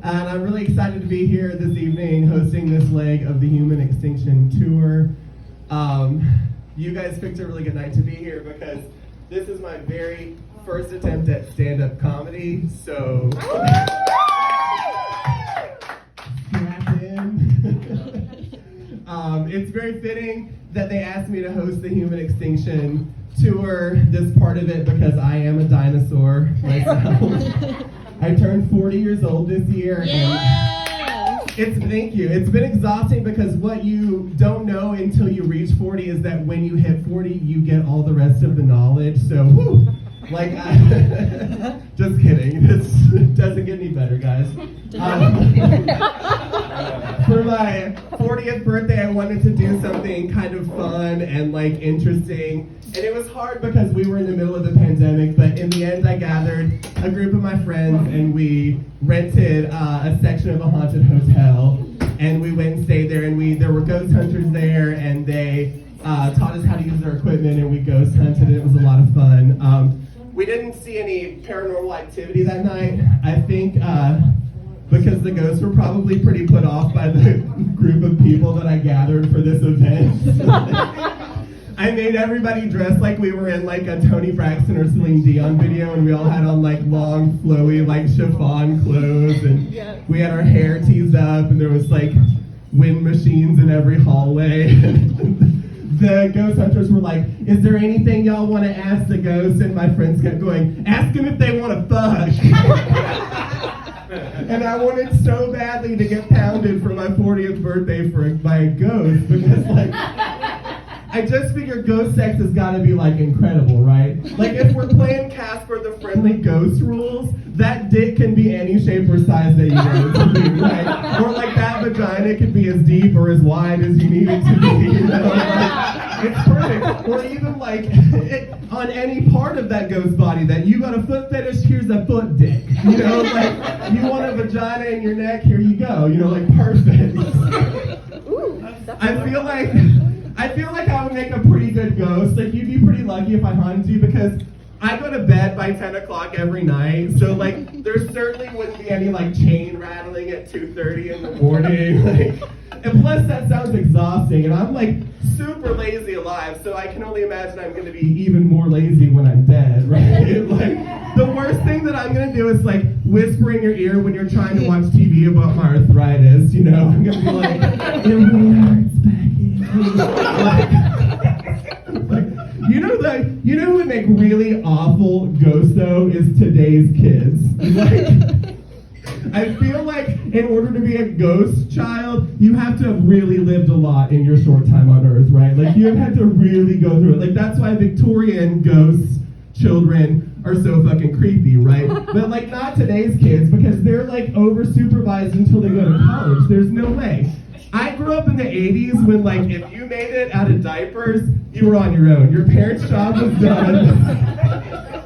And I'm really excited to be here this evening hosting this leg of the Human Extinction Tour. You guys picked a really good night to be here because this is my very first attempt at stand-up comedy, so strap in. It's very fitting that they asked me to host the Human Extinction Tour, this part of it, because I am a dinosaur myself. I turned 40 years old this year, and thank you. It's been exhausting because what you don't know until you reach 40 is that when you hit 40, you get all the rest of the knowledge. So, whew, just kidding. It doesn't get any better, guys. For my 40th birthday, I wanted to do something kind of fun and interesting. And it was hard because we were in the middle of the pandemic, but in the end I gathered a group of my friends and we rented a section of a haunted hotel, and we went and stayed there, and there were ghost hunters there, and they taught us how to use their equipment, and we ghost hunted, and it was a lot of fun. We didn't see any paranormal activity that night, I think because the ghosts were probably pretty put off by the group of people that I gathered for this event. I made everybody dress like we were in a Tony Braxton or Celine Dion video, and we all had on long, flowy, chiffon clothes, and we had our hair teased up, and there was wind machines in every hallway. The ghost hunters were like, "Is there anything y'all want to ask the ghosts?" And my friends kept going, "Ask them if they want to fuck." And I wanted so badly to get pounded for my 40th birthday by a ghost because I just figure ghost sex has got to be incredible, right? If we're playing Casper the Friendly Ghost rules, that dick can be any shape or size that you want it to be, right? Or that vagina could be as deep or as wide as you need it to be, you know? It's perfect. Or even on any part of that ghost body that you got a foot fetish, here's a foot dick. You know, you want a vagina in your neck, here you go. You know, perfect. I feel like I would make a pretty good ghost. You'd be pretty lucky if I haunted you because I go to bed by 10 o'clock every night. So there certainly wouldn't be any chain rattling at 2:30 in the morning. And plus that sounds exhausting, and I'm super lazy alive, so I can only imagine I'm going to be even more lazy when I'm dead, right? The worst thing that I'm going to do is whisper in your ear when you're trying to watch TV about my arthritis, you know? I'm going to be it really hurts back here. You know who would make really awful ghosts though is today's kids. I feel in order to be a ghost child, you have to have really lived a lot in your short time on Earth, right? You have had to really go through it. That's why Victorian ghosts, children, are so fucking creepy, right? But not today's kids because they're over supervised until they go to college. There's no way. I grew up in the 80s when if you made it out of diapers, you were on your own. Your parents' job was done.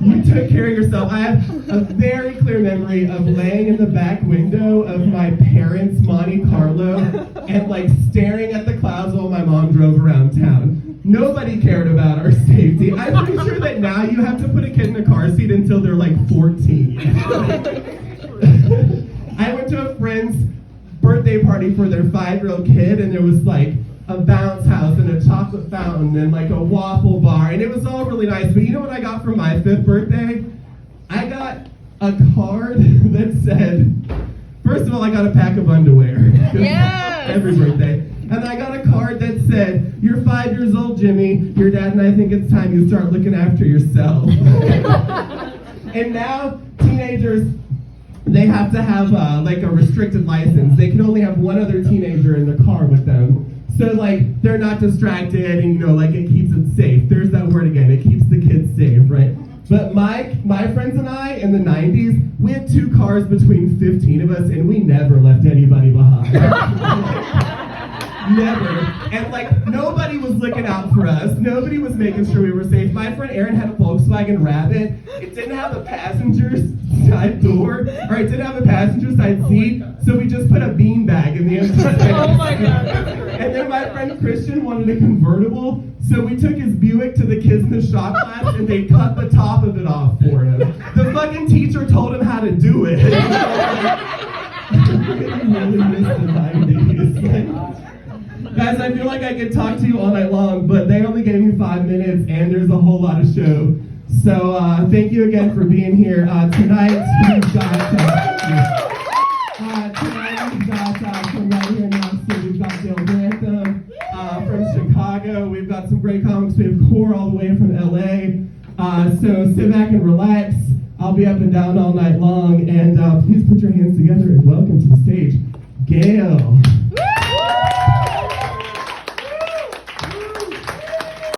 You took care of yourself. I have a very clear memory of laying in the back window of my parents' Monte Carlo and staring at the clouds while my mom drove around town. Nobody cared about our safety. I'm pretty sure that now you have to put a kid in a car seat until they're 14. I went to a friend's birthday party for their 5-year-old kid, and there was a bounce house and a chocolate fountain and a waffle bar, and it was all really nice. But you know what I got for my 5th birthday? I got a card that said, first of all, I got a pack of underwear. Yes! Every birthday. And I got a card that said, "You're 5 years old, Jimmy. Your dad and I think it's time you start looking after yourself." And now teenagers, they have to have a restricted license. They can only have one other teenager in the car with them. So they're not distracted, and it keeps it safe. There's that word again, it keeps the kids safe, right? But my friends and I in the 90s, we had 2 cars between 15 of us, and we never left anybody behind. Never. And nobody was looking out for us. Nobody was making sure we were safe. My friend Aaron had a Volkswagen Rabbit. It didn't have a passenger side door, or it didn't have a passenger side seat, so we just put a beanbag in the empty space. Oh my God. And then my friend Christian wanted a convertible, so we took his Buick to the kids in the shop class, and they cut the top of it off for him. The fucking teacher told him how to do it. really miss the 90s. Guys, I feel like I could talk to you all night long, but they only gave me 5 minutes, and there's a whole lot of show. So thank you again for being here. Tonight we've got from right here in Knoxville, we've got Dale Grantham from Chicago. We've got some great comics. We have Core all the way from LA. So sit back and relax. I'll be up and down all night long, and please put your hands together and welcome to the stage, Gail.